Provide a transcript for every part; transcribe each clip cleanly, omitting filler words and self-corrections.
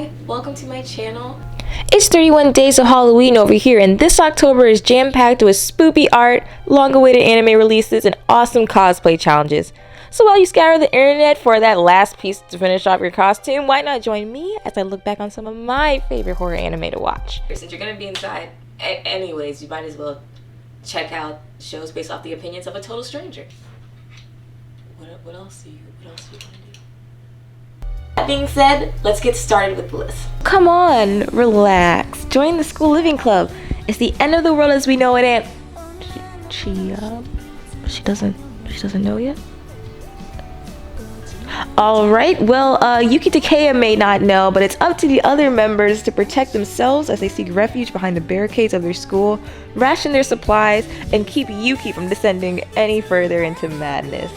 Hi, welcome to my channel. It's 31 days of Halloween over here, and this October is jam-packed with spoopy art, long-awaited anime releases, and awesome cosplay challenges. So while you scour the internet for that last piece to finish off your costume, why not join me as I look back on some of my favorite horror anime to watch? Since you're gonna be inside anyways, you might as well check out shows based off the opinions of a total stranger. What else do you want to do? That being said, let's get started with the list. Come on, relax. Join the school living club. It's the end of the world as we know it, and she doesn't know yet. Alright, well, Yuki Takea may not know, but it's up to the other members to protect themselves as they seek refuge behind the barricades of their school, ration their supplies, and keep Yuki from descending any further into madness.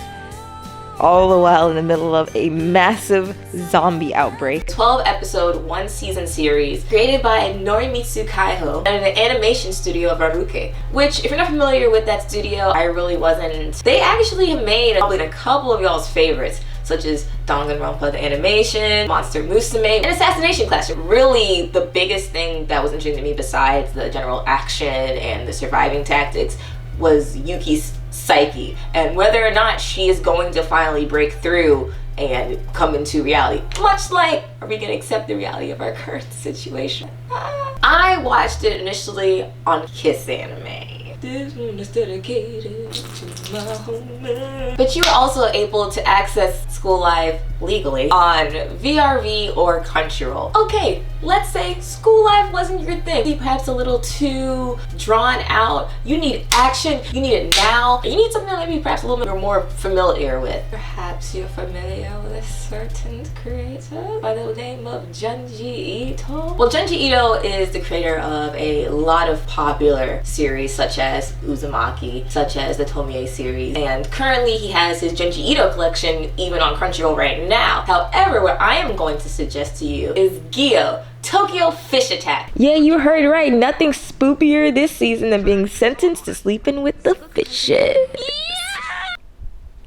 All the while in the middle of a massive zombie outbreak. 12-episode, one-season series created by Norimitsu Kaiho and an animation studio of Aruke, which, if you're not familiar with that studio, I really wasn't. They actually have made probably a couple of y'all's favorites, such as Danganronpa the animation, Monster Musume, and Assassination Class. Really, the biggest thing that was interesting to me besides the general action and the surviving tactics was Yuki's psyche and whether or not she is going to finally break through and come into reality. Much like, are we gonna accept the reality of our current situation? I watched it initially on Kiss Anime. This one is dedicated to my home. But you were also able to access School Live legally on VRV or Crunchyroll. Okay, let's say School Live wasn't your thing. Perhaps a little too drawn out. You need action, you need it now. You need something that maybe perhaps a little bit you're more familiar with. Perhaps you're familiar with a certain creator by the name of Junji Ito. Well, Junji Ito is the creator of a lot of popular series such as Uzumaki, such as the Tomie series, and currently he has his Junji Ito collection even on Crunchyroll right now. However, what I am going to suggest to you is Gyo, Tokyo Fish Attack. Yeah, you heard right. Nothing spoopier this season than being sentenced to sleeping with the fishes.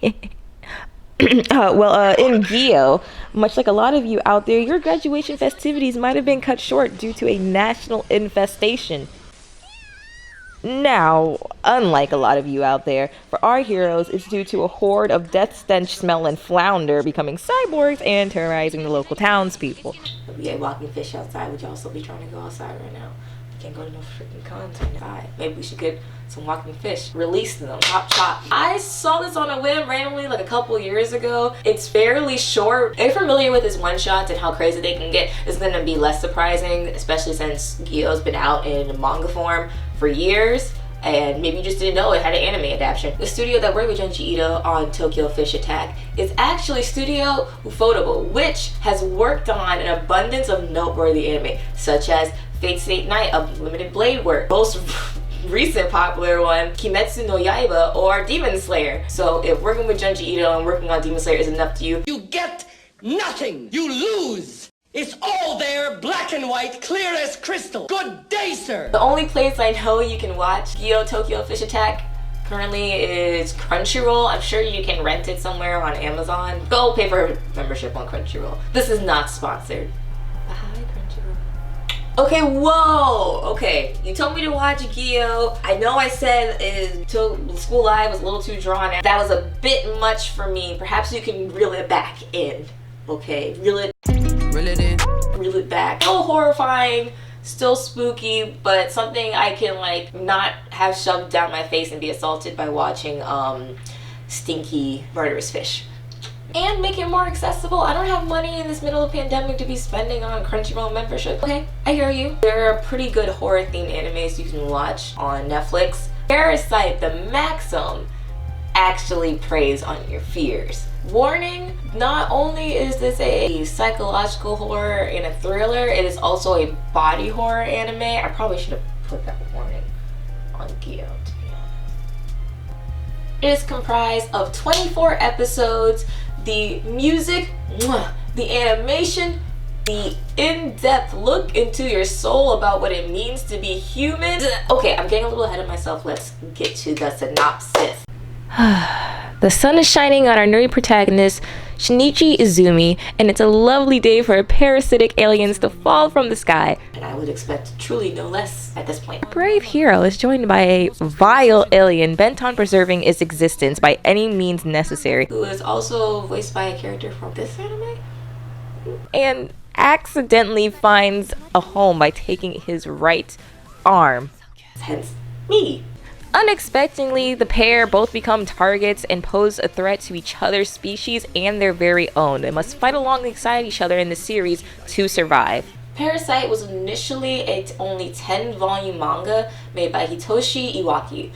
In Gyo, much like a lot of you out there, your graduation festivities might have been cut short due to a national infestation. Now, unlike a lot of you out there, for our heroes, it's due to a horde of death stench smell and flounder becoming cyborgs and terrorizing the local townspeople. We had walking fish outside. Would y'all still be trying to go outside right now? We can't go to no freaking cons right now. Maybe we should get some walking fish. Release them. Chop chop. I saw this on a whim randomly like a couple years ago. It's fairly short. If you're familiar with his one-shots and how crazy they can get, it's going to be less surprising, especially since Gyo's been out in manga form for years. And maybe you just didn't know it had an anime adaptation. The studio that worked with Junji Ito on Tokyo Fish Attack is actually Studio Ufotable, which has worked on an abundance of noteworthy anime, such as Fate Stay Night, Unlimited Blade Work, most recent popular one, Kimetsu no Yaiba, or Demon Slayer. So if working with Junji Ito and working on Demon Slayer is enough to you, you get nothing. You lose. It's all there, black and white, clear as crystal. Good day, sir. The only place I know you can watch Gyo Tokyo Fish Attack currently is Crunchyroll. I'm sure you can rent it somewhere on Amazon. Go pay for a membership on Crunchyroll. This is not sponsored. Hi, Crunchyroll. Okay, whoa. Okay, you told me to watch Gyo. I know I said School Live was a little too drawn out. That was a bit much for me. Perhaps you can reel it back in. Okay, reel it back. Still horrifying, still spooky, but something I can like not have shoved down my face and be assaulted by watching stinky murderous fish. And make it more accessible. I don't have money in this middle of pandemic to be spending on Crunchyroll membership. Okay, I hear you. There are pretty good horror themed animes you can watch on Netflix. Parasite, the Maxim, actually preys on your fears. Warning, not only is this a psychological horror and a thriller, it is also a body horror anime. I probably should have put that warning on Gyo, to be honest. It is comprised of 24 episodes. The music, the animation, the in-depth look into your soul about what it means to be human. Okay, I'm getting a little ahead of myself. Let's get to the synopsis. The sun is shining on our nerdy protagonist, Shinichi Izumi, and it's a lovely day for parasitic aliens to fall from the sky. And I would expect truly no less at this point. Brave hero is joined by a vile alien bent on preserving its existence by any means necessary. Who is also voiced by a character from this anime? And accidentally finds a home by taking his right arm. Hence, me. Unexpectedly, the pair both become targets and pose a threat to each other's species and their very own. They must fight alongside each other in the series to survive. Parasite was initially a only 10-volume manga made by Hitoshi Iwaki.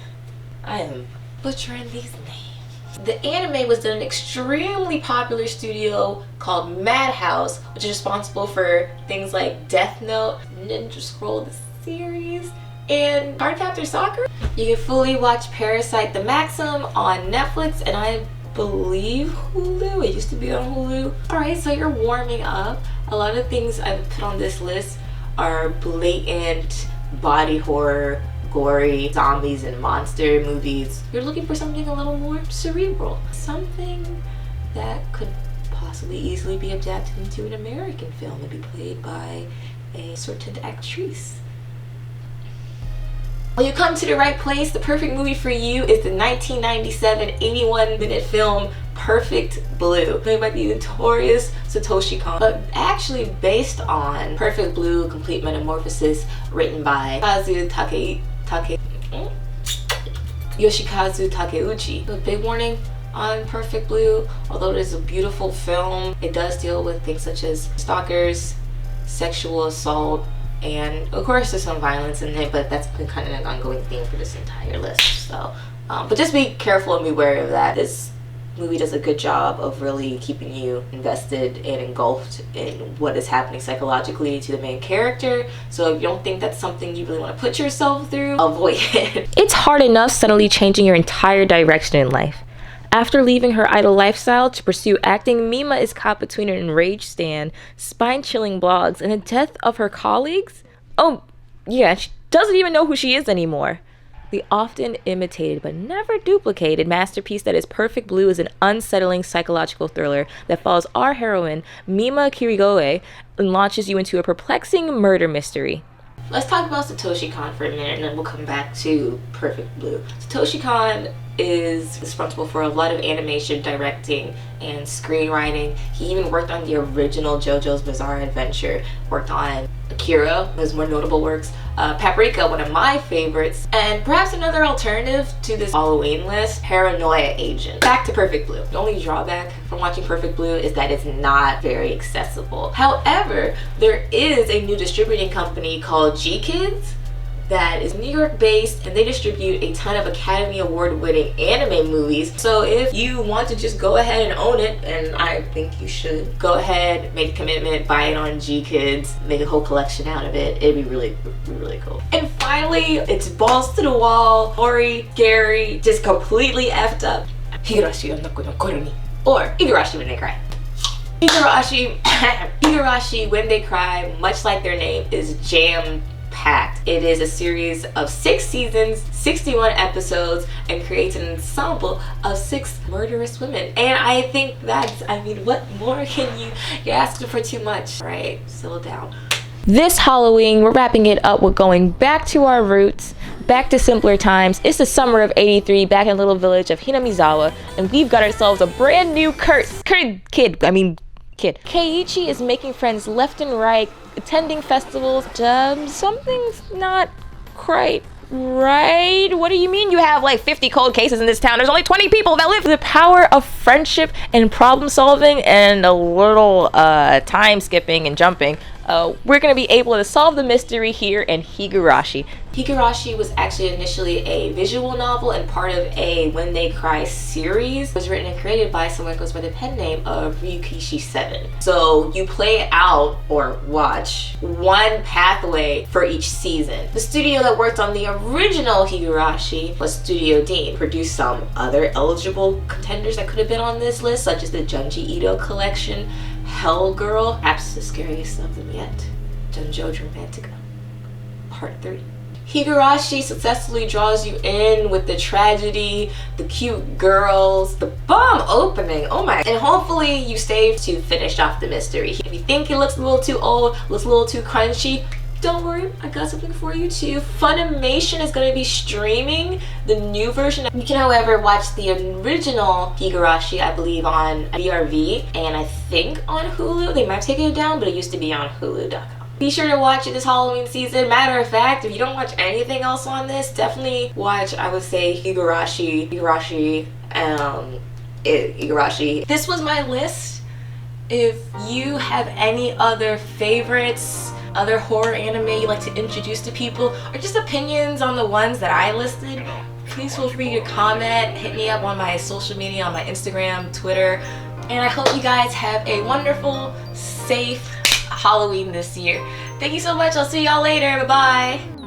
I am butchering these names. The anime was done in an extremely popular studio called Madhouse, which is responsible for things like Death Note, Ninja Scroll the series, and Cardcaptor Sakura. You can fully watch Parasite the Maxim on Netflix and I believe Hulu. It used to be on Hulu. Alright, so you're warming up. A lot of things I've put on this list are blatant body horror, gory zombies and monster movies. You're looking for something a little more cerebral. Something that could possibly easily be adapted into an American film and be played by a certain actress. Well, you come to the right place. The perfect movie for you is the 1997 81-minute film Perfect Blue, played by the notorious Satoshi Kon, but actually based on Perfect Blue Complete Metamorphosis, written by Yoshikazu Takeuchi. A big warning on Perfect Blue: although it is a beautiful film, it does deal with things such as stalkers, sexual assault, and of course there's some violence in it, but that's been kind of an ongoing theme for this entire list. So but just be careful and be wary of that. This movie does a good job of really keeping you invested and engulfed in what is happening psychologically to the main character. So if you don't think that's something you really want to put yourself through, avoid it. It's hard enough suddenly changing your entire direction in life. After leaving her idle lifestyle to pursue acting, Mima is caught between an enraged stan, spine-chilling blogs, and the death of her colleagues? Oh, yeah, she doesn't even know who she is anymore. The often imitated but never duplicated masterpiece that is Perfect Blue is an unsettling psychological thriller that follows our heroine, Mima Kirigoe, and launches you into a perplexing murder mystery. Let's talk about Satoshi Kon for a minute and then we'll come back to Perfect Blue. Satoshi Kon is responsible for a lot of animation, directing, and screenwriting. He even worked on the original JoJo's Bizarre Adventure, worked on Akira, his more notable works, Paprika, one of my favorites, and perhaps another alternative to this Halloween list, Paranoia Agent. Back to Perfect Blue. The only drawback from watching Perfect Blue is that it's not very accessible. However, there is a new distributing company called G-Kids that is New York based, and they distribute a ton of Academy Award winning anime movies. So if you want to just go ahead and own it, and I think you should, go ahead, make a commitment, buy it on G-Kids, make a whole collection out of it. It'd be really cool. And finally, it's balls to the wall, gory, scary, just completely effed up. Higurashi no Naku no Koroni, or Higurashi When They Cry. Higurashi When They Cry, much like their name, is jam-packed. It is a series of 6 seasons, 61 episodes, and creates an ensemble of 6 murderous women. And I think that's, I mean, what more can you're asking for too much, right? Settle down. This Halloween, we're wrapping it up with going back to our roots, back to simpler times. It's the summer of '83, back in the little village of Hinamizawa, and we've got ourselves a brand new kid. Keiichi is making friends left and right, attending festivals. Something's not quite right. What do you mean you have like 50 cold cases in this town? There's only 20 people that live. The power of friendship and problem solving and a little time skipping and jumping. We're going to be able to solve the mystery here in Higurashi. Higurashi was actually initially a visual novel and part of a When They Cry series. It was written and created by someone who goes by the pen name of Ryukishi7. So you play out or watch one pathway for each season. The studio that worked on the original Higurashi was Studio Dean. Produced some other eligible contenders that could have been on this list, such as the Junji Ito collection, Hell Girl, perhaps the scariest of them yet, Junjo Dramatica, Part 3. Higurashi successfully draws you in with the tragedy, the cute girls, the bomb opening, oh my. And hopefully you stay to finish off the mystery. If you think it looks a little too old, looks a little too crunchy, don't worry, I got something for you too. Funimation is going to be streaming the new version. You can, however, watch the original Higurashi, I believe, on VRV, and I think on Hulu. They might have taken it down, but it used to be on Hulu.com. Be sure to watch it this Halloween season. Matter of fact, if you don't watch anything else on this, definitely watch, I would say, Higurashi. This was my list. If you have any other favorites, other horror anime you like to introduce to people, or just opinions on the ones that I listed, please feel free to comment, hit me up on my social media, on my Instagram, Twitter, and I hope you guys have a wonderful, safe Halloween this year. Thank you so much. I'll see y'all later. Bye-bye.